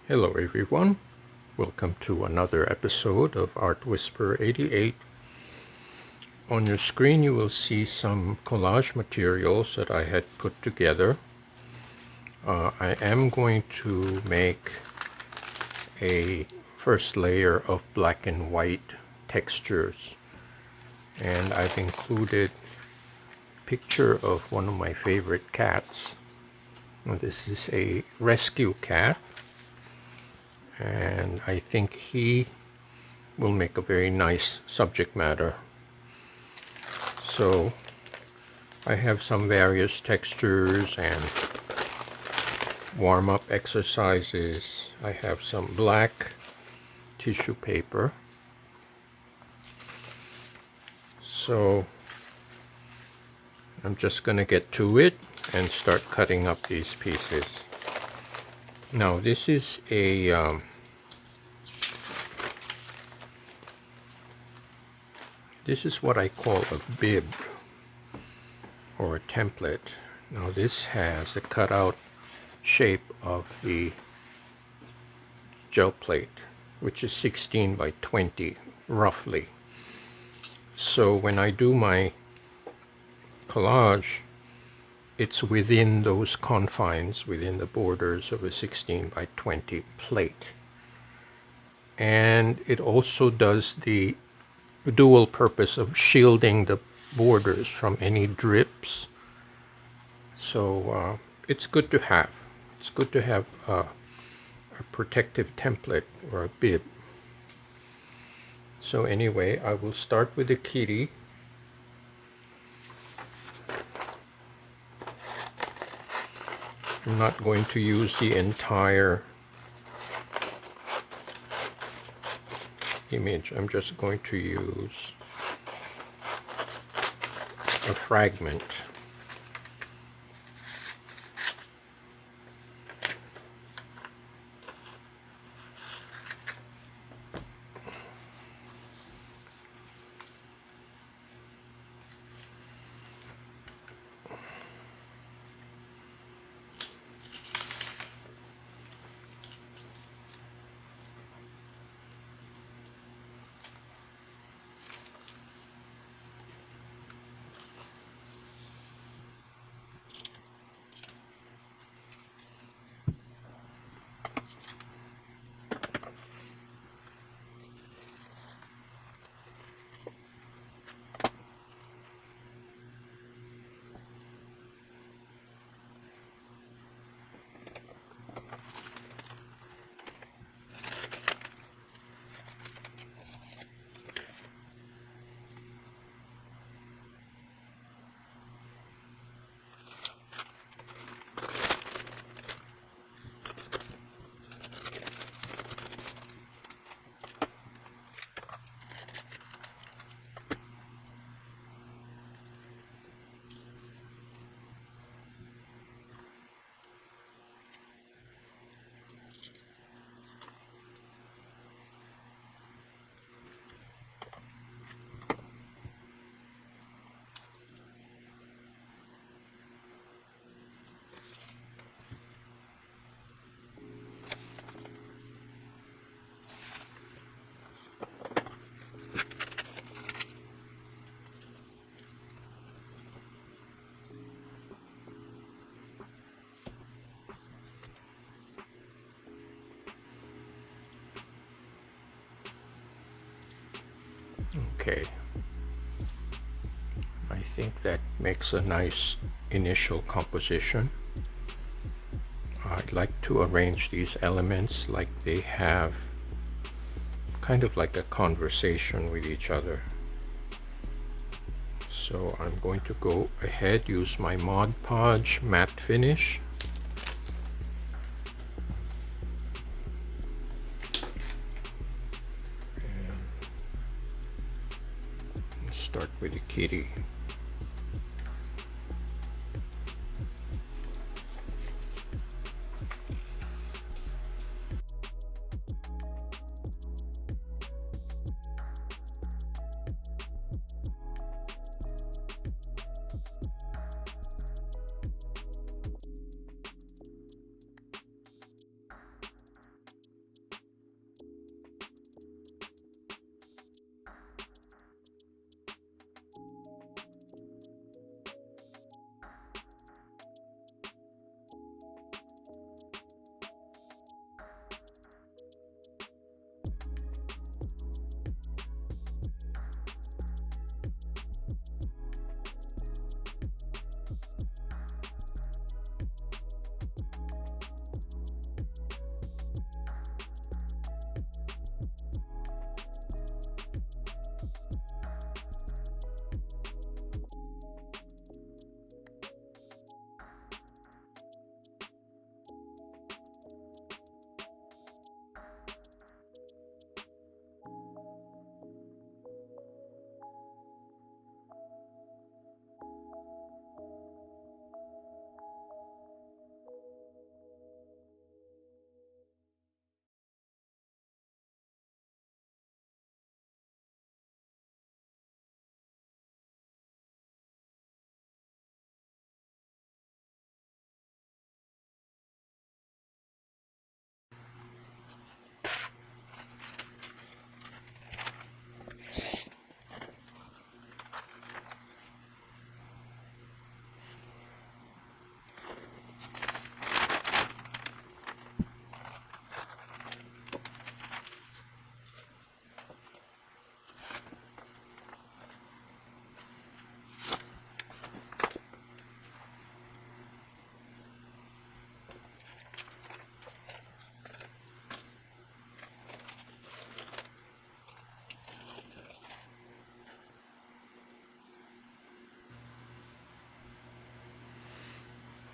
Hello everyone, welcome to another episode of Art Whisper 88. On your screen you will see some collage materials that I had put together. I am going to make a first layer of black and white textures, and I've included a picture of one of my favorite cats. This is a rescue cat, and I think he will make a very nice subject matter. So I have some various textures and warm-up exercises. I have some black tissue paper. So I'm just going to get to it and start cutting up these pieces. Now this is this is what I call a bib or a template. Now this has the cutout shape of the gel plate, which is 16 by 20 roughly. So when I do my collage, it's within those confines, within the borders of a 16 by 20 plate. And it also does the dual purpose of shielding the borders from any drips. So it's good to have. It's good to have a protective template or a bib. So anyway, I will start with the kitty. I'm not going to use the entire image. I'm just going to use a fragment. Okay, I think that makes a nice initial composition. I'd like to arrange these elements like they have kind of like a conversation with each other. So I'm going to go ahead, use my Mod Podge matte finish. And start with the kitty.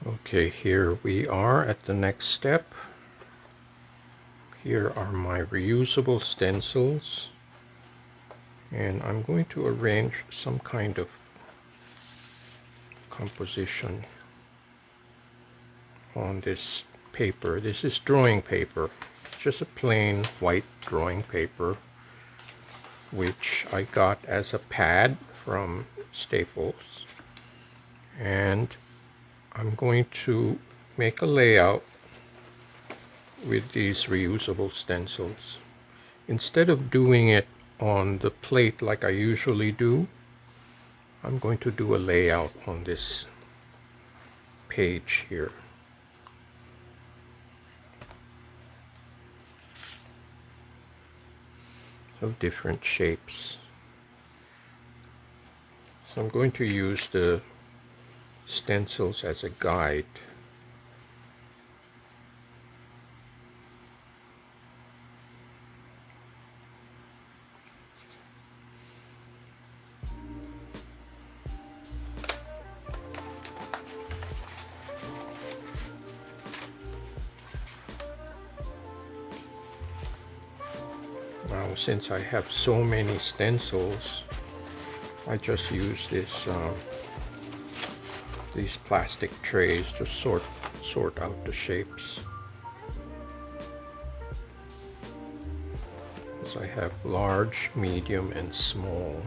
Okay, here we are at the next step. Here are my reusable stencils, and I'm going to arrange some kind of composition on this paper. This is drawing paper. It's just a plain white drawing paper, which I got as a pad from Staples. And I'm going to make a layout with these reusable stencils. Instead of doing it on the plate like I usually do, I'm going to do a layout on this page here. Of different shapes. So I'm going to use the stencils as a guide. Now, since I have so many stencils, I just use these plastic trays to sort out the shapes. Because I have large, medium, and small.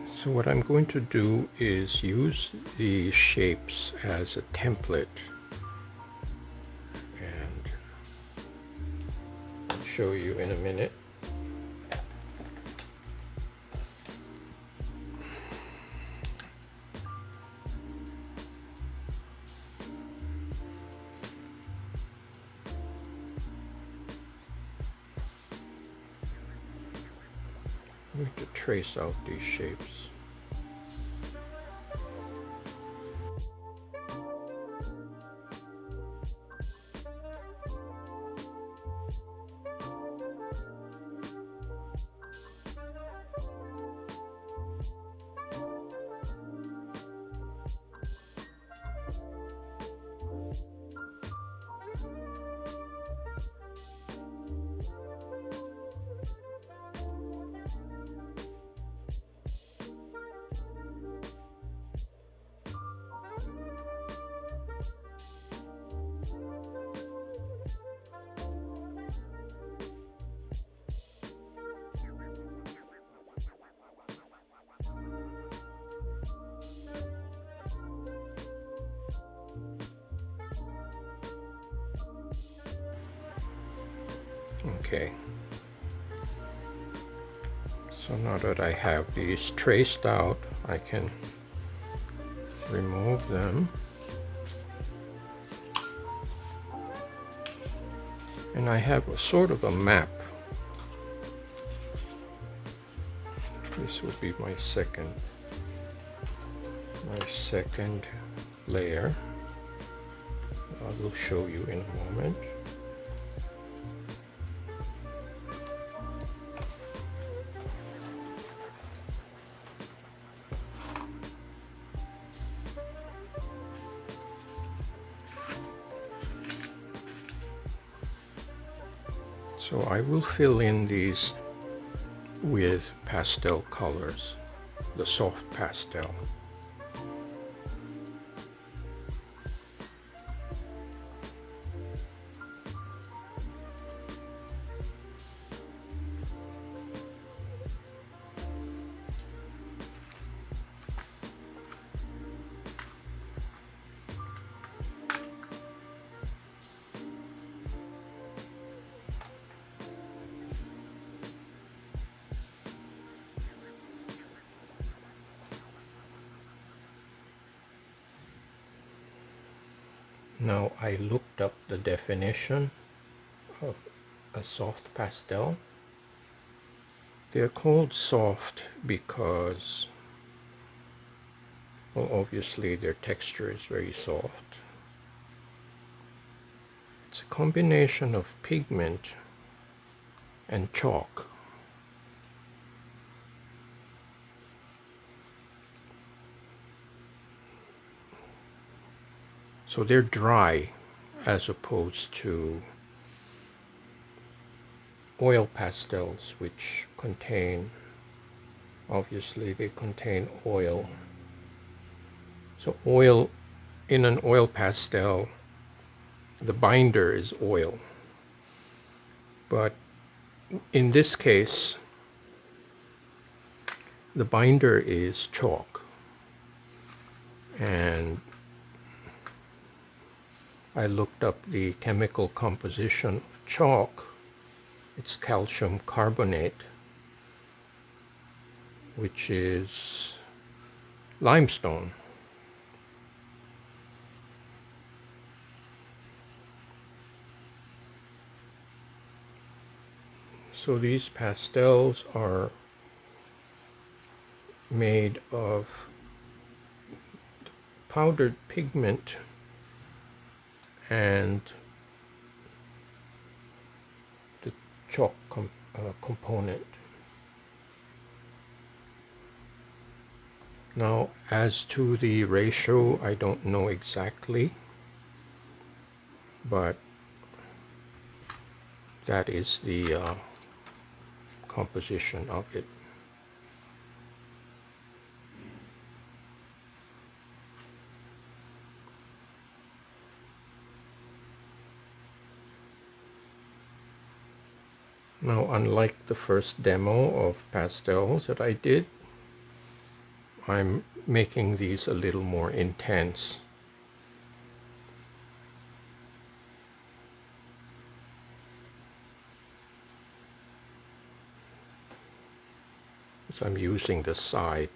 So what I'm going to do is use the shapes as a template, and I'll show you in a minute. I'm going to trace out these shapes. Okay, so now that I have these traced out, I can remove them. And I have a sort of a map. This will be my second layer. I will show you in a moment. So I will fill in these with pastel colors, the soft pastel. Now I looked up the definition of a soft pastel. They're called soft because, well, obviously their texture is very soft. It's a combination of pigment and chalk. So they're dry as opposed to oil pastels, which contain, obviously they contain oil. So oil, in an oil pastel, the binder is oil. But in this case, the binder is chalk. And I looked up the chemical composition of chalk. It's calcium carbonate, which is limestone. So these pastels are made of powdered pigment and the chalk component. Now, as to the ratio, I don't know exactly, but that is the composition of it. Now, unlike the first demo of pastels that I did, I'm making these a little more intense. So I'm using the side.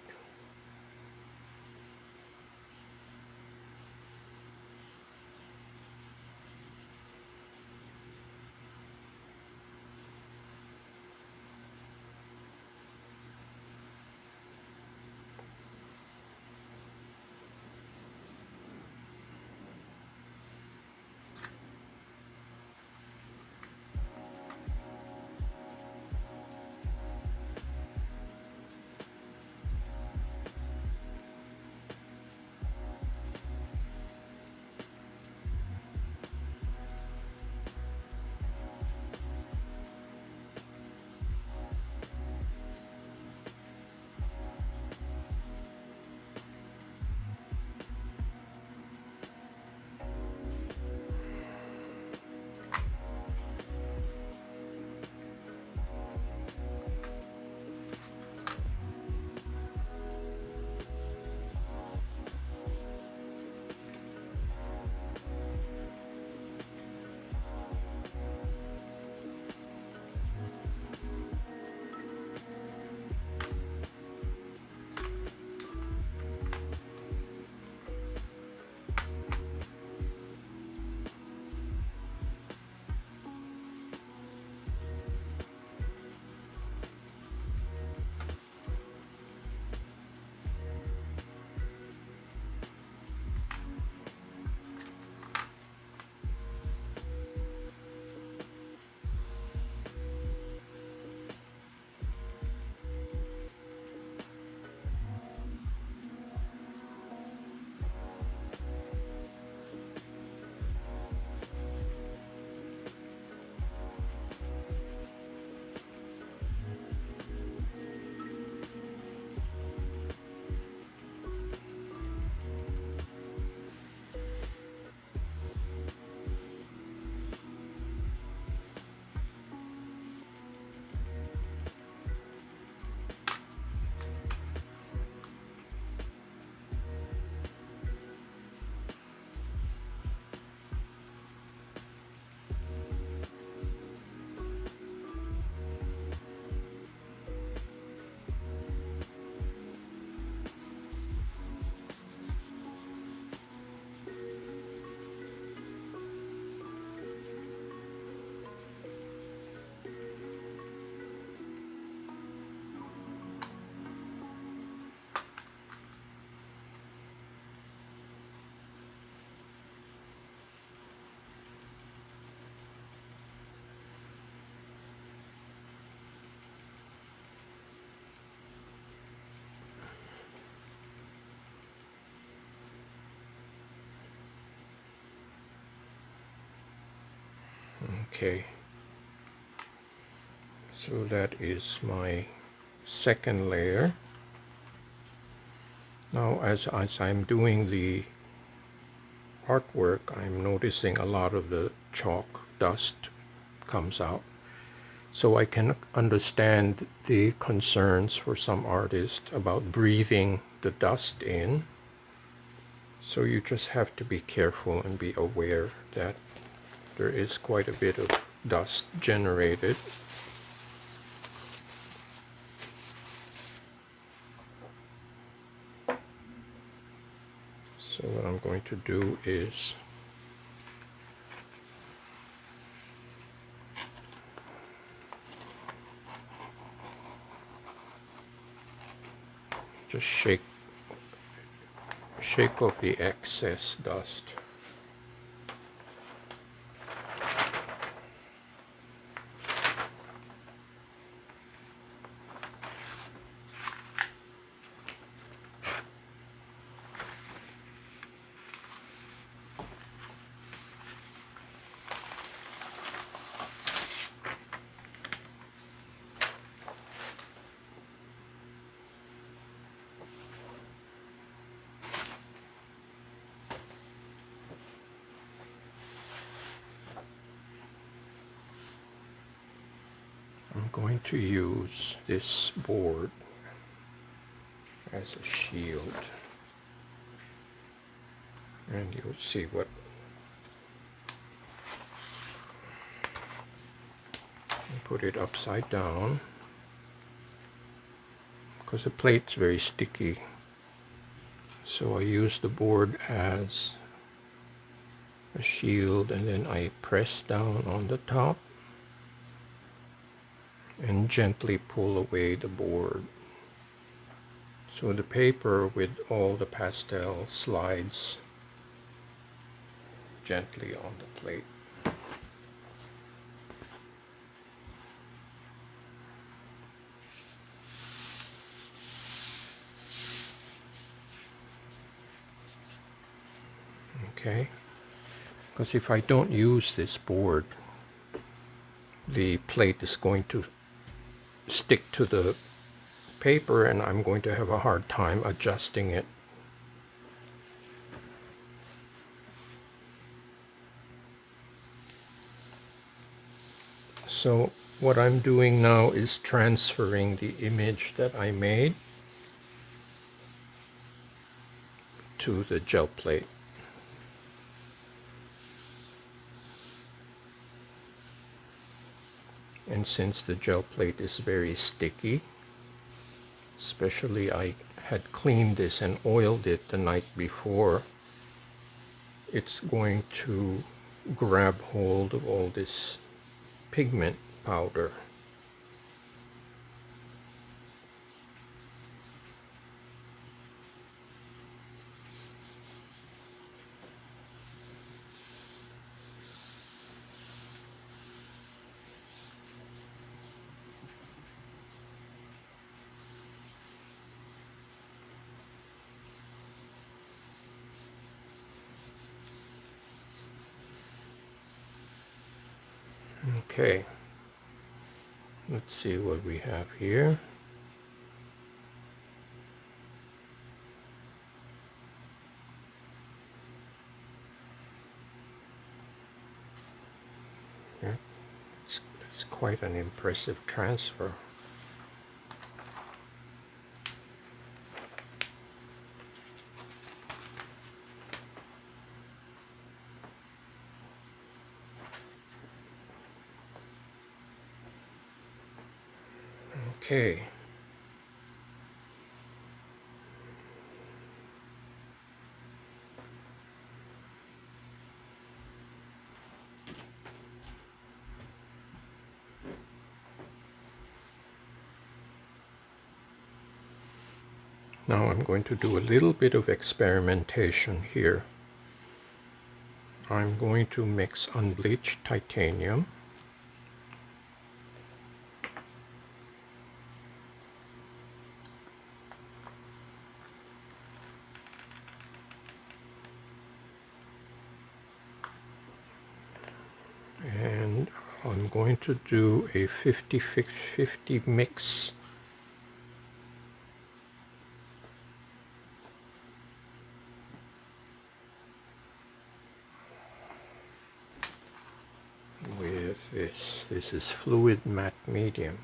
Okay, so that is my second layer. Now as I'm doing the artwork, I'm noticing a lot of the chalk dust comes out. So I can understand the concerns for some artists about breathing the dust in. So you just have to be careful and be aware that there is quite a bit of dust generated. So what I'm going to do is just shake off the excess dust. I'm going to use this board as a shield, and you'll see what put it upside down because the plate's very sticky. So I use the board as a shield, and then I press down on the top and gently pull away the board. So the paper with all the pastel slides gently on the plate. Okay, because if I don't use this board, the plate is going to stick to the paper and I'm going to have a hard time adjusting it. So what I'm doing now is transferring the image that I made to the gel plate. And since the gel plate is very sticky, especially I had cleaned this and oiled it the night before, it's going to grab hold of all this pigment powder. Okay, let's see what we have here. Yeah, it's quite an impressive transfer. Okay. Now I'm going to do a little bit of experimentation here. I'm going to mix unbleached titanium and going to do a 50-50 mix. With this is fluid matte medium.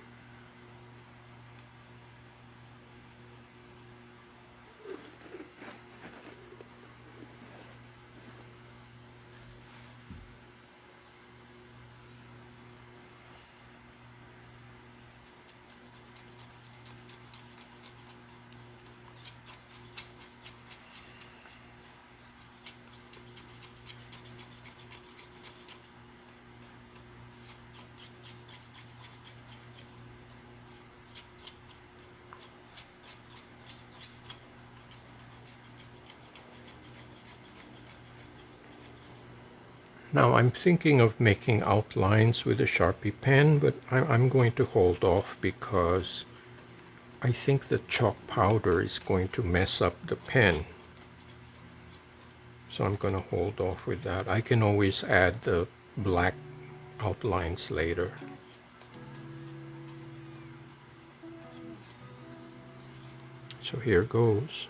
Now I'm thinking of making outlines with a Sharpie pen, but I'm going to hold off because I think the chalk powder is going to mess up the pen. So I'm going to hold off with that. I can always add the black outlines later. So here goes.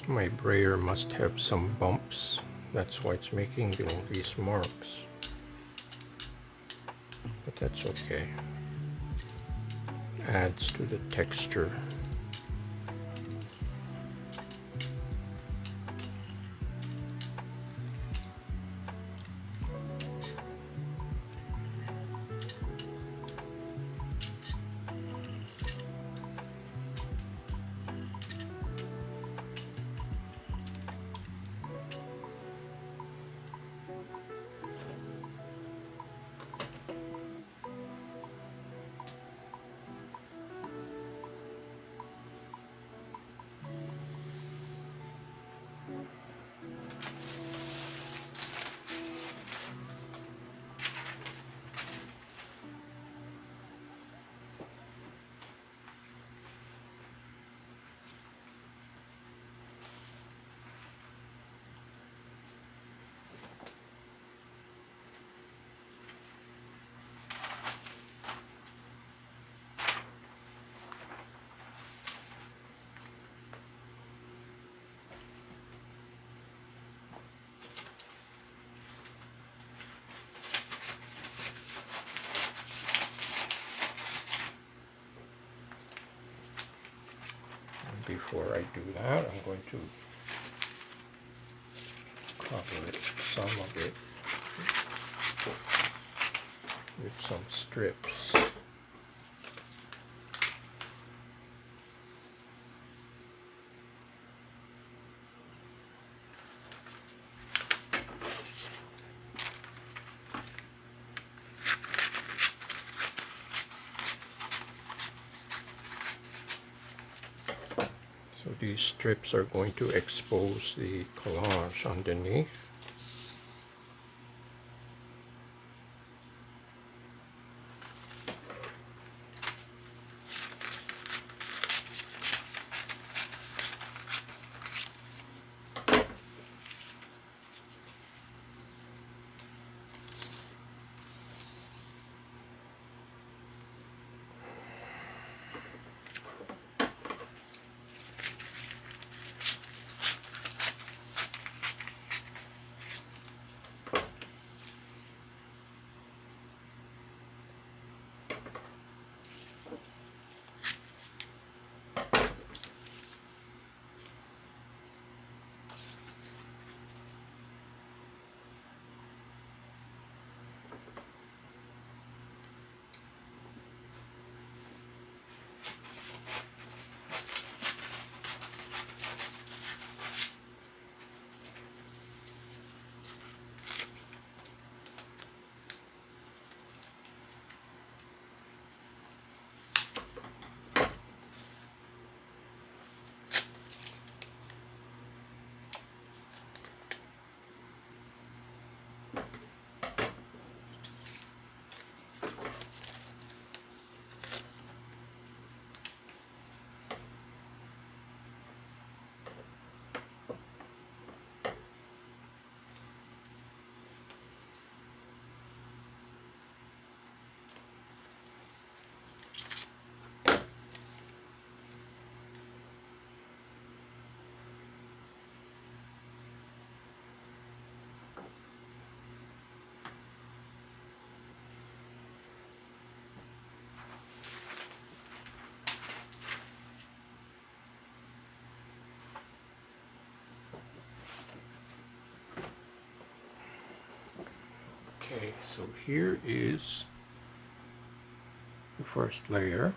My brayer must have some bumps. That's why it's making all these marks. But that's okay. Adds to the texture. Before I do that, I'm going to cover some of it with some strips. So these strips are going to expose the collage underneath. Okay, so here is the first layer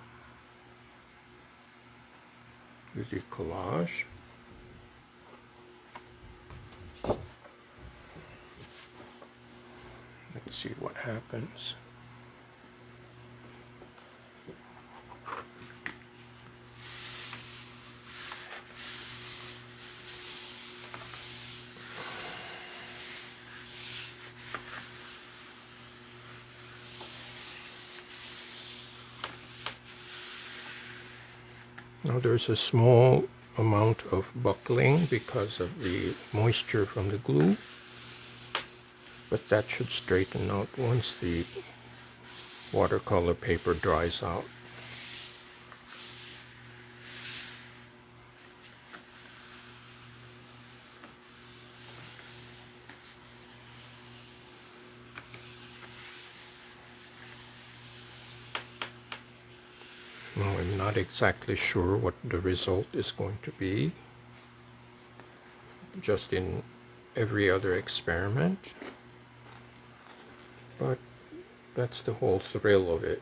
with the collage. Let's see what happens. Now there's a small amount of buckling because of the moisture from the glue, but that should straighten out once the watercolor paper dries out. Now I'm not exactly sure what the result is going to be, just in every other experiment, but that's the whole thrill of it.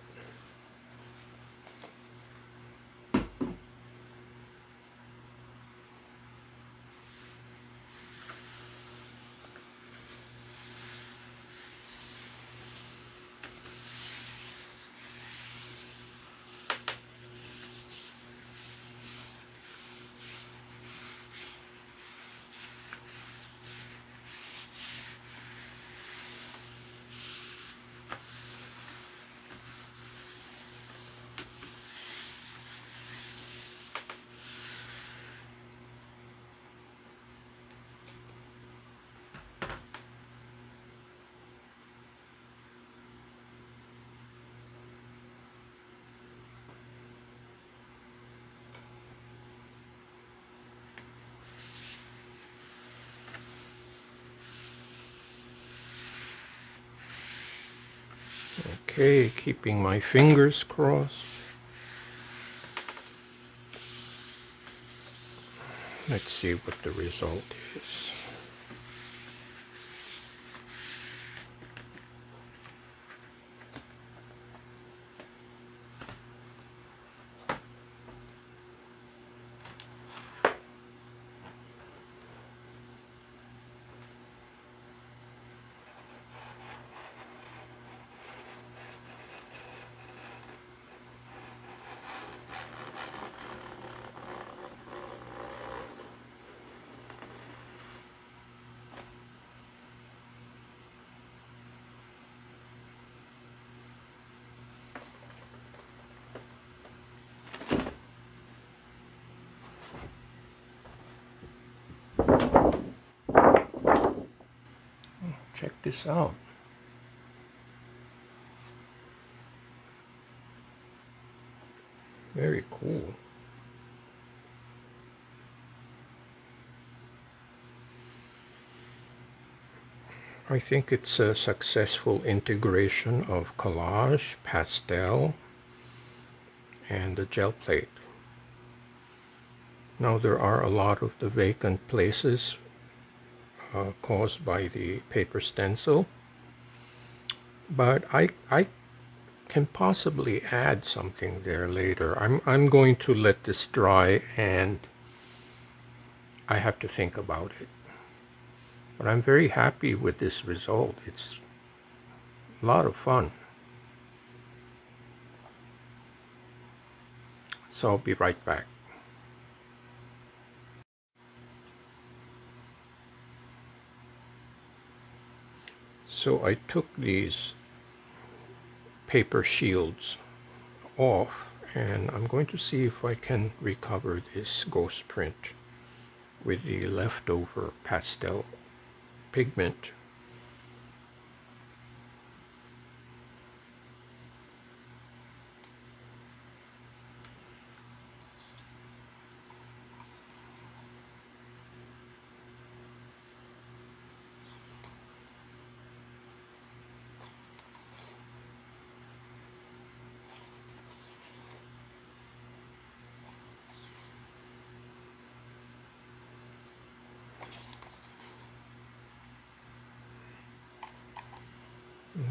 Okay, keeping my fingers crossed. Let's see what the result is. Check this out. Very cool. I think it's a successful integration of collage, pastel, and the gel plate. Now there are a lot of the vacant places caused by the paper stencil, but I can possibly add something there later. I'm going to let this dry and I have to think about it. But I'm very happy with this result. It's a lot of fun. So I'll be right back. So I took these paper shields off and I'm going to see if I can recover this ghost print with the leftover pastel pigment.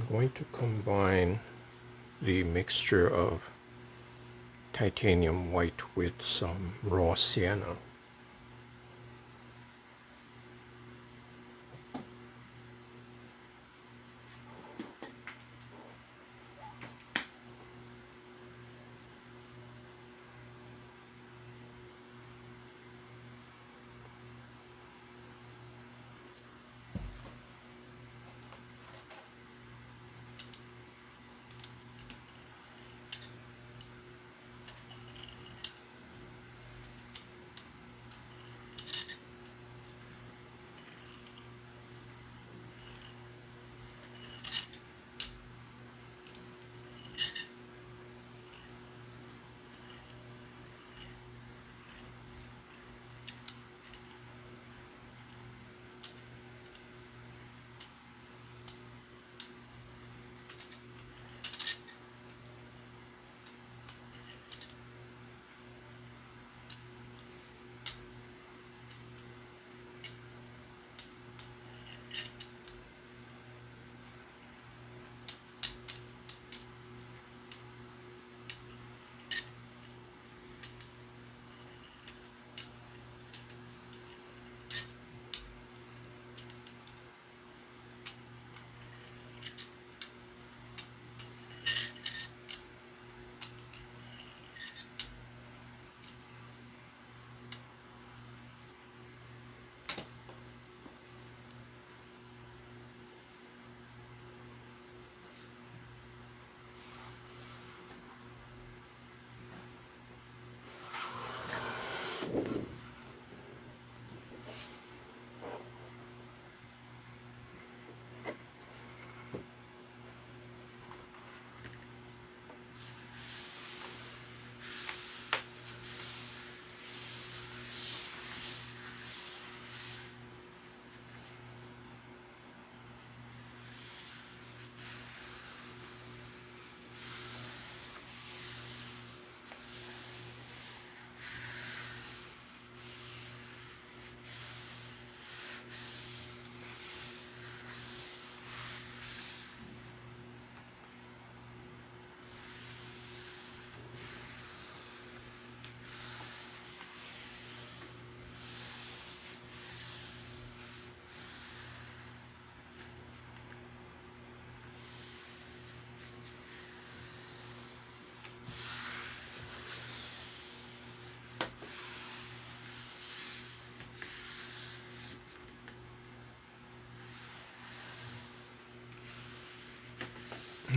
I'm going to combine the mixture of titanium white with some raw sienna.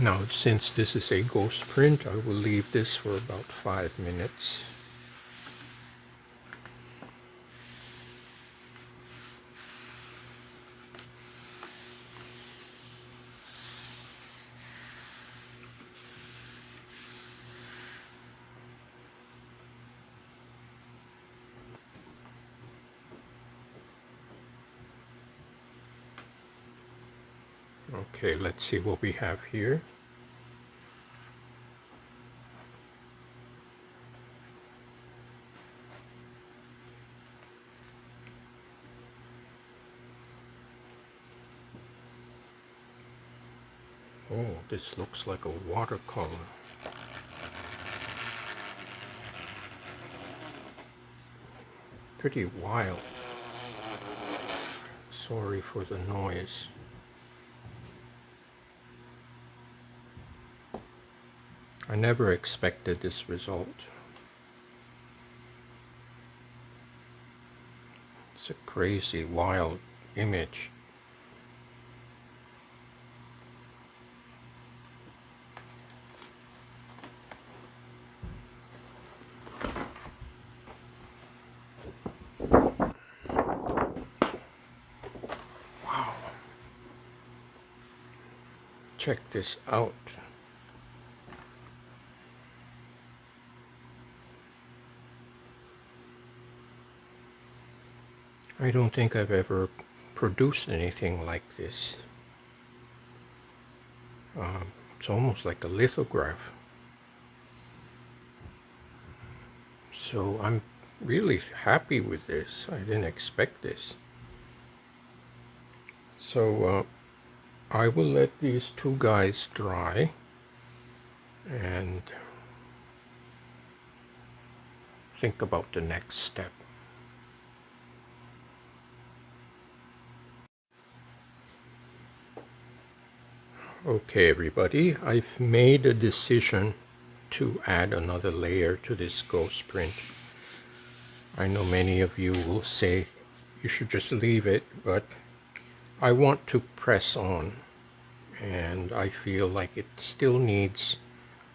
Now, since this is a ghost print, I will leave this for about 5 minutes. Okay, let's see what we have here. Oh, this looks like a watercolor. Pretty wild. Sorry for the noise. I never expected this result. It's a crazy, wild image. Wow. Check this out. I don't think I've ever produced anything like this. It's almost like a lithograph. So I'm really happy with this. I didn't expect this. So I will let these two guys dry and think about the next step. Okay, everybody, I've made a decision to add another layer to this ghost print. I know many of you will say you should just leave it, but I want to press on, and I feel like it still needs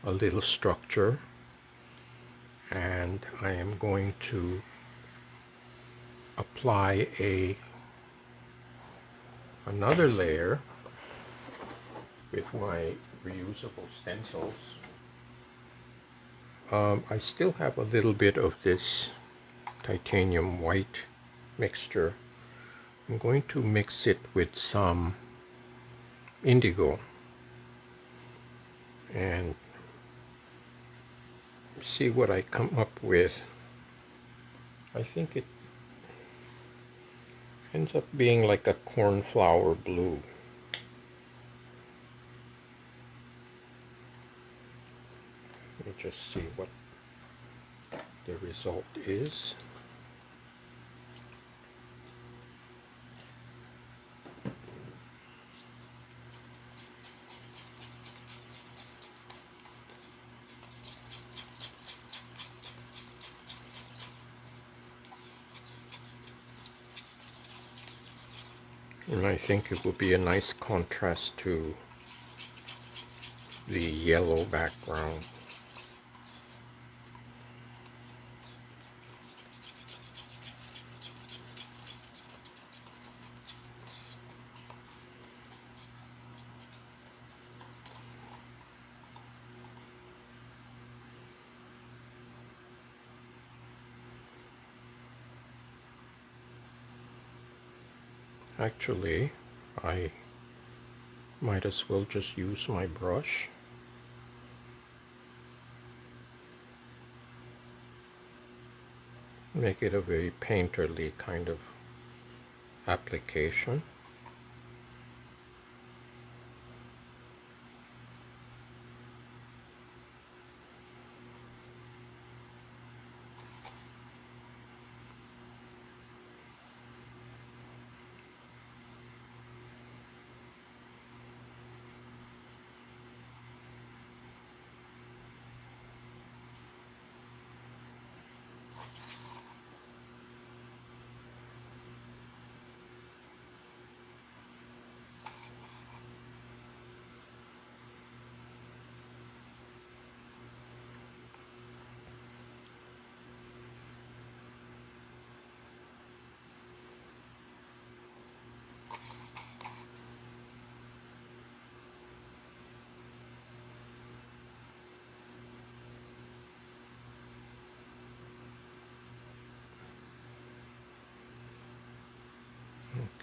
a little structure, and I am going to apply another layer with my reusable stencils. I still have a little bit of this titanium white mixture. I'm going to mix it with some indigo and see what I come up with. I think it ends up being like a cornflower blue. Let me just see what the result is. And I think it will be a nice contrast to the yellow background. Actually, I might as well just use my brush. Make it a very painterly kind of application.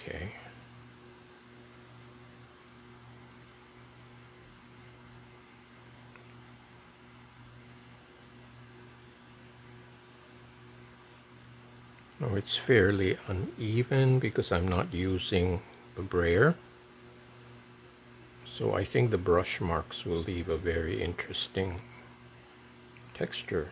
Okay. Now it's fairly uneven because I'm not using the brayer. So I think the brush marks will leave a very interesting texture.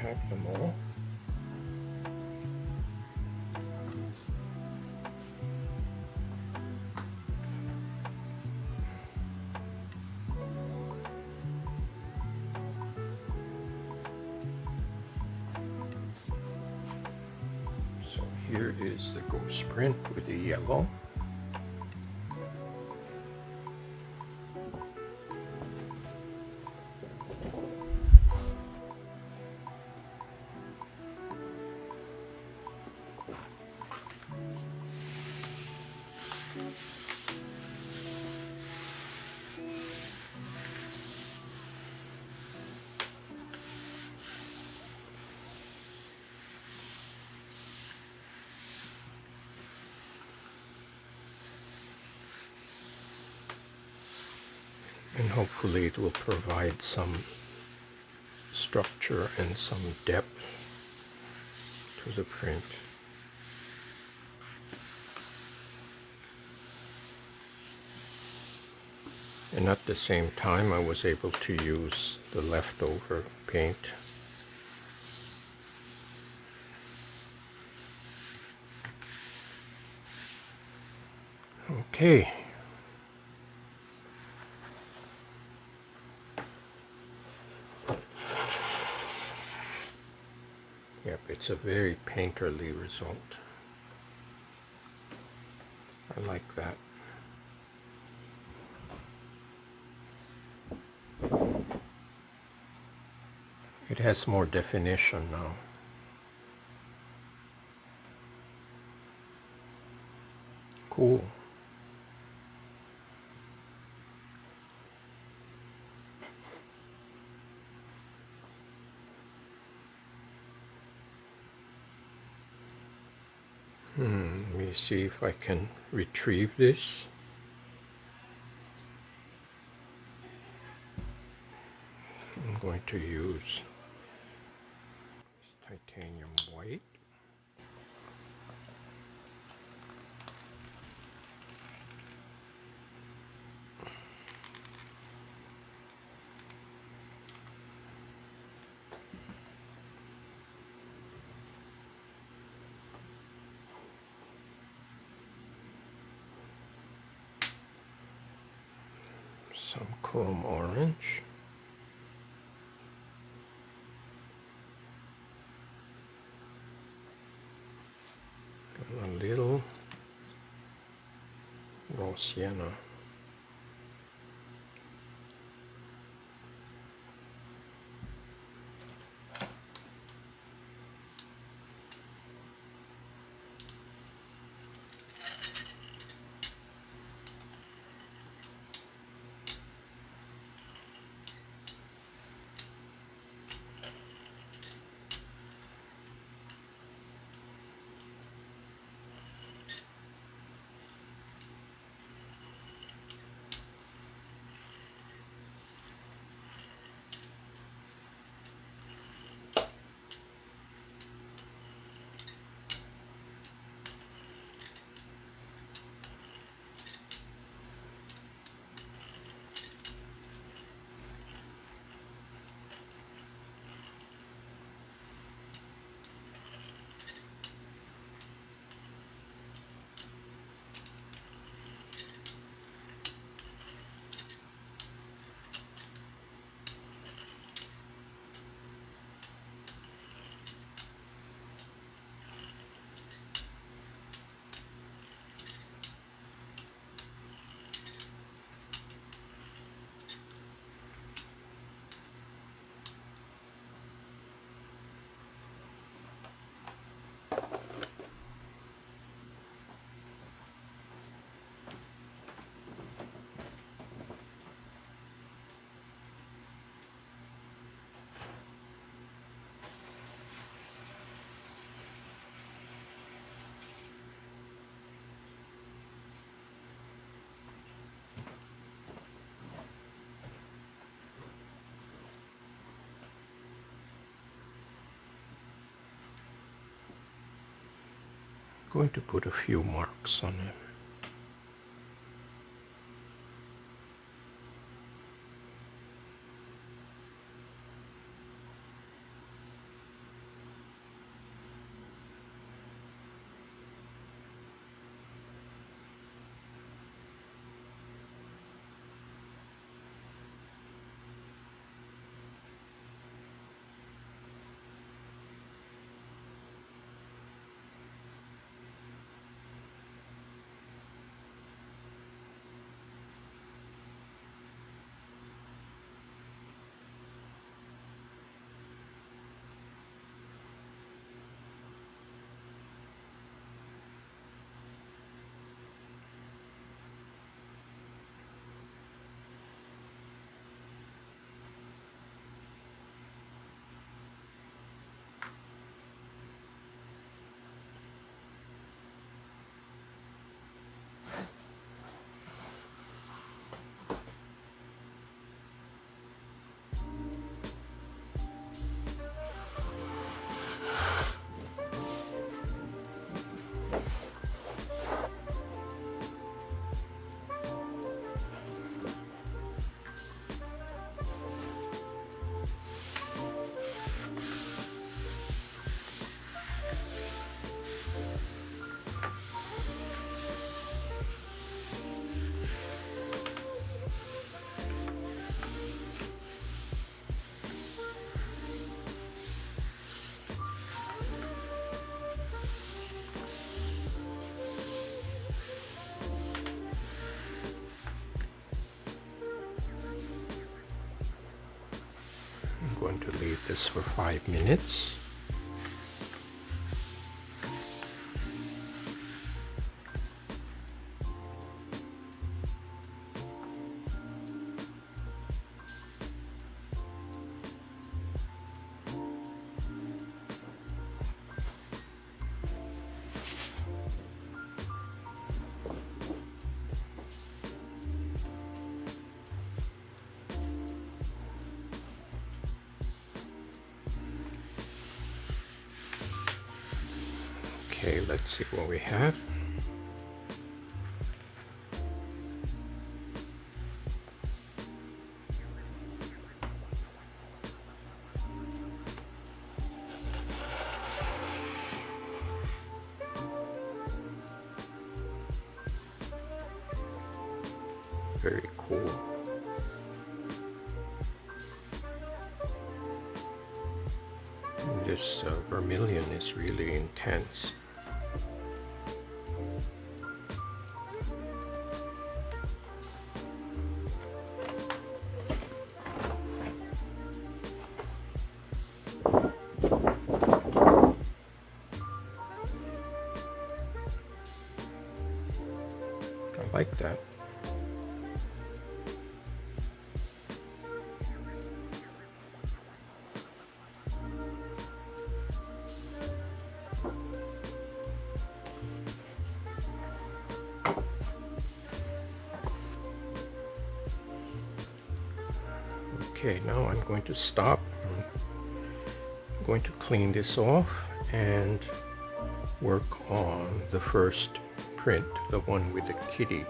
have them all. So here is the ghost print with the yellow. And hopefully it will provide some structure and some depth to the print. And at the same time I was able to use the leftover paint. Okay. Yep, it's a very painterly result. I like that. It has more definition now. Cool. Let me see if I can retrieve this. I'm going to use titanium white. Some chrome orange. And a little raw sienna. Going to put a few marks on it. going to leave this for 5 minutes. Okay, let's see what we have. Very cool. This vermilion is really intense. I like that. Okay, now I'm going to stop. I'm going to clean this off and work on the first print, the one with the kitty.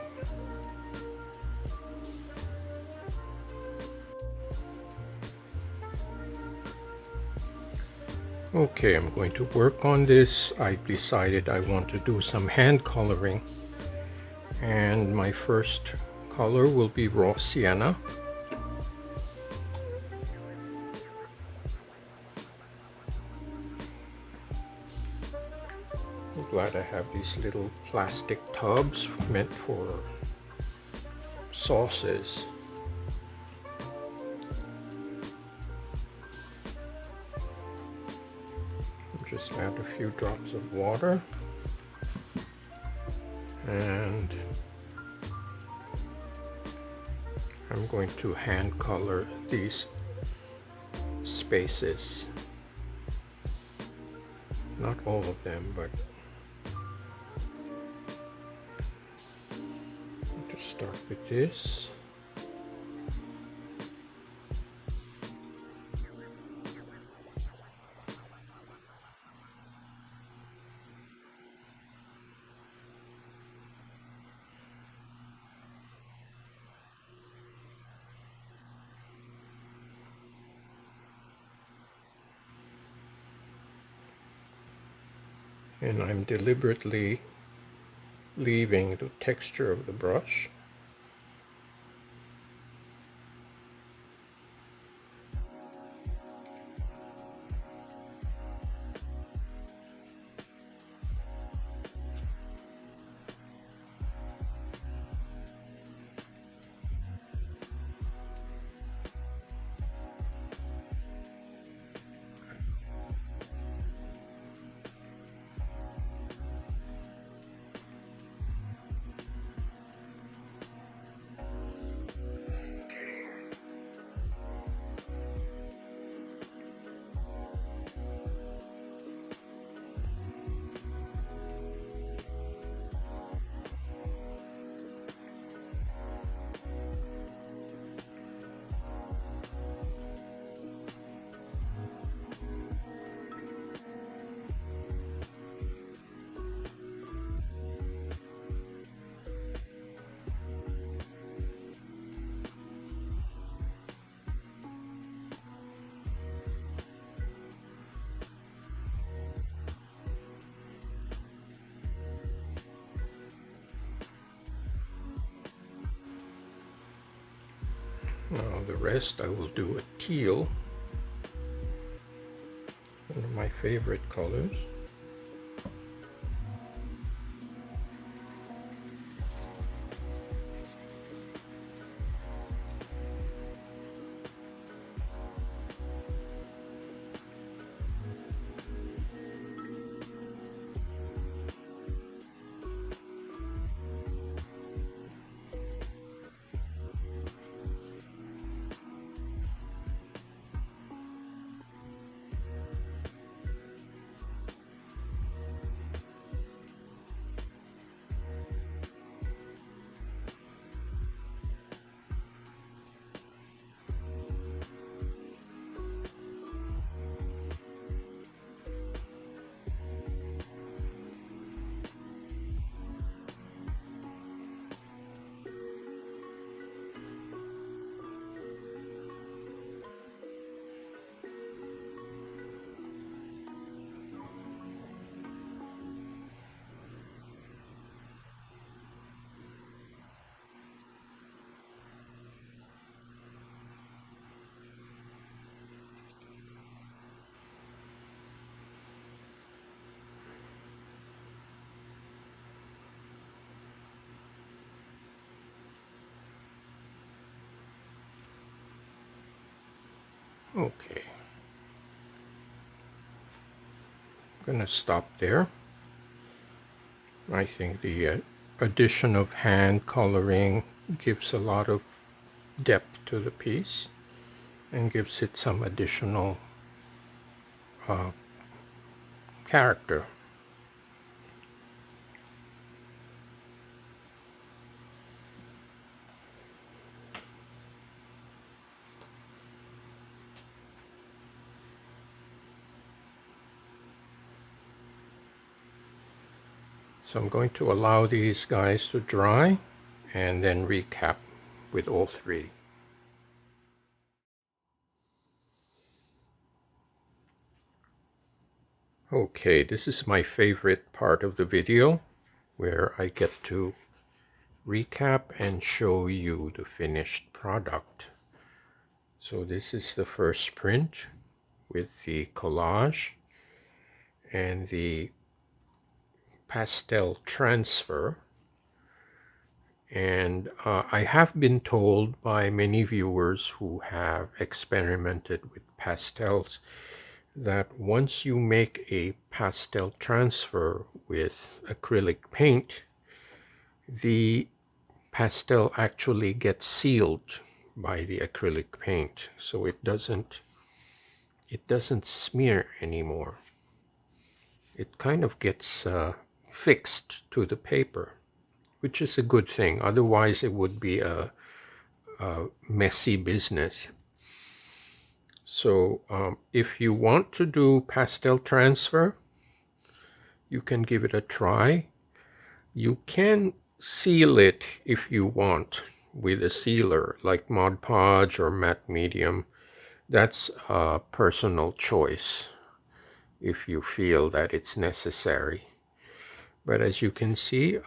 Okay, I'm going to work on this. I decided I want to do some hand coloring, and my first color will be raw sienna. I'm glad I have these little plastic tubs meant for sauces. Just add a few drops of water, and I'm going to hand color these spaces. Not all of them, but to start with this. And I'm deliberately leaving the texture of the brush. Now the rest I will do a teal, one of my favorite colors. Okay, I'm gonna stop there. I think the addition of hand coloring gives a lot of depth to the piece and gives it some additional character. So I'm going to allow these guys to dry and then recap with all three. Okay, this is my favorite part of the video where I get to recap and show you the finished product. So this is the first print with the collage and the pastel transfer. And I have been told by many viewers who have experimented with pastels that once you make a pastel transfer with acrylic paint, the pastel actually gets sealed by the acrylic paint, so it doesn't smear anymore. It kind of gets fixed to the paper, which is a good thing. Otherwise, it would be a messy business. So if you want to do pastel transfer, you can give it a try. You can seal it if you want with a sealer like Mod Podge or Matte Medium. That's a personal choice if you feel that it's necessary. But as you can see,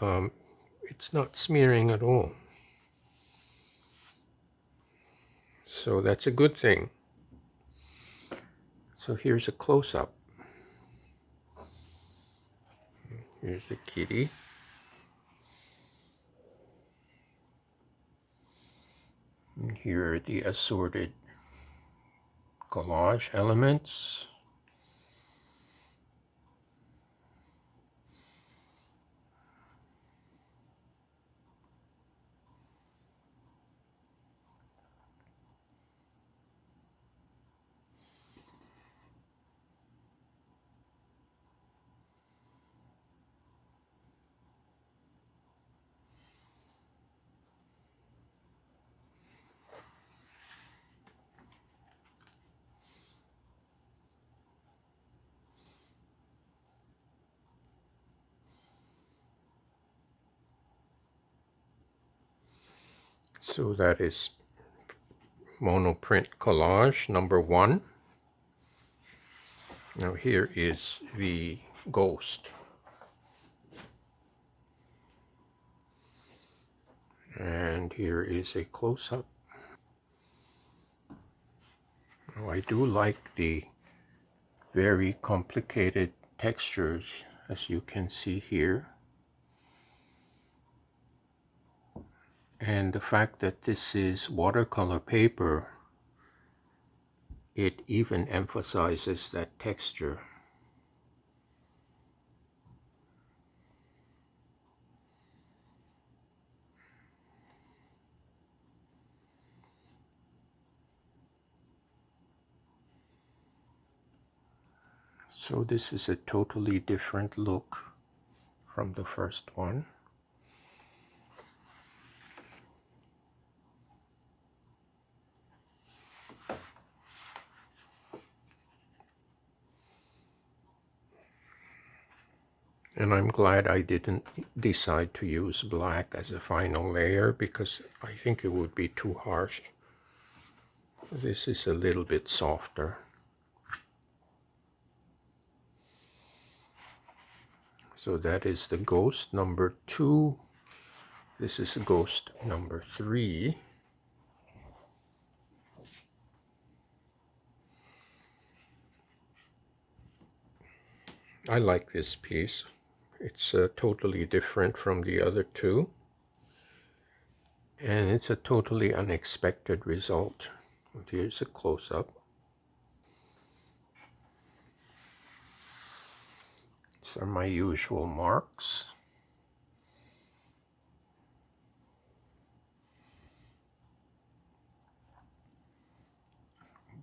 it's not smearing at all. So that's a good thing. So here's a close-up. Here's the kitty. And here are the assorted collage elements. So that is monoprint collage number 1. Now here is the ghost. And here is a close-up. Now I do like the very complicated textures, as you can see here. And the fact that this is watercolor paper, it even emphasizes that texture. So this is a totally different look from the first one. And I'm glad I didn't decide to use black as a final layer because I think it would be too harsh. This is a little bit softer. So that is the ghost number 2. This is ghost number 3. I like this piece. It's totally different from the other two. And it's a totally unexpected result. Here's a close-up. These are my usual marks.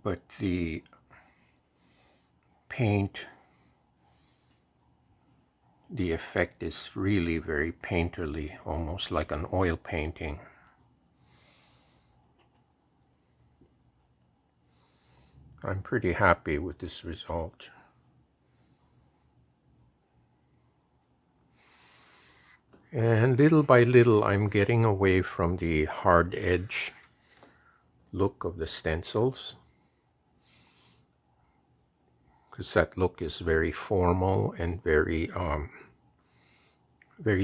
But the paint, the effect is really very painterly, almost like an oil painting. I'm pretty happy with this result. And little by little, I'm getting away from the hard edge look of the stencils, because that look is very formal and very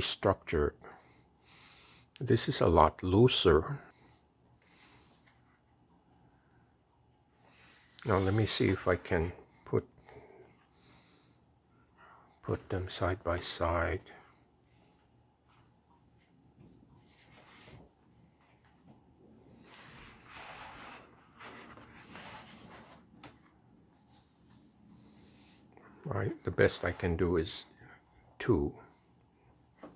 structured. This is a lot looser. Now let me see if I can put them side by side. Right, the best I can do is 2,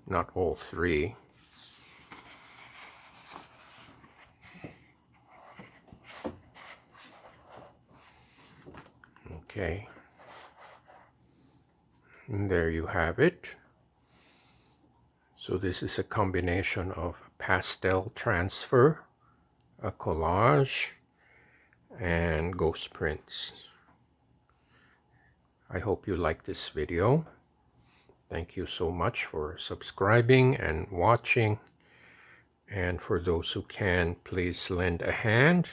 not all 3. Okay, and there you have it. So this is a combination of pastel transfer, a collage, and ghost prints. I hope you like this video. Thank you so much for subscribing and watching. And for those who can, please lend a hand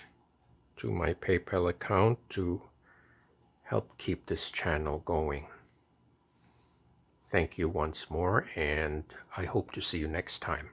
to my PayPal account to help keep this channel going. Thank you once more, and I hope to see you next time.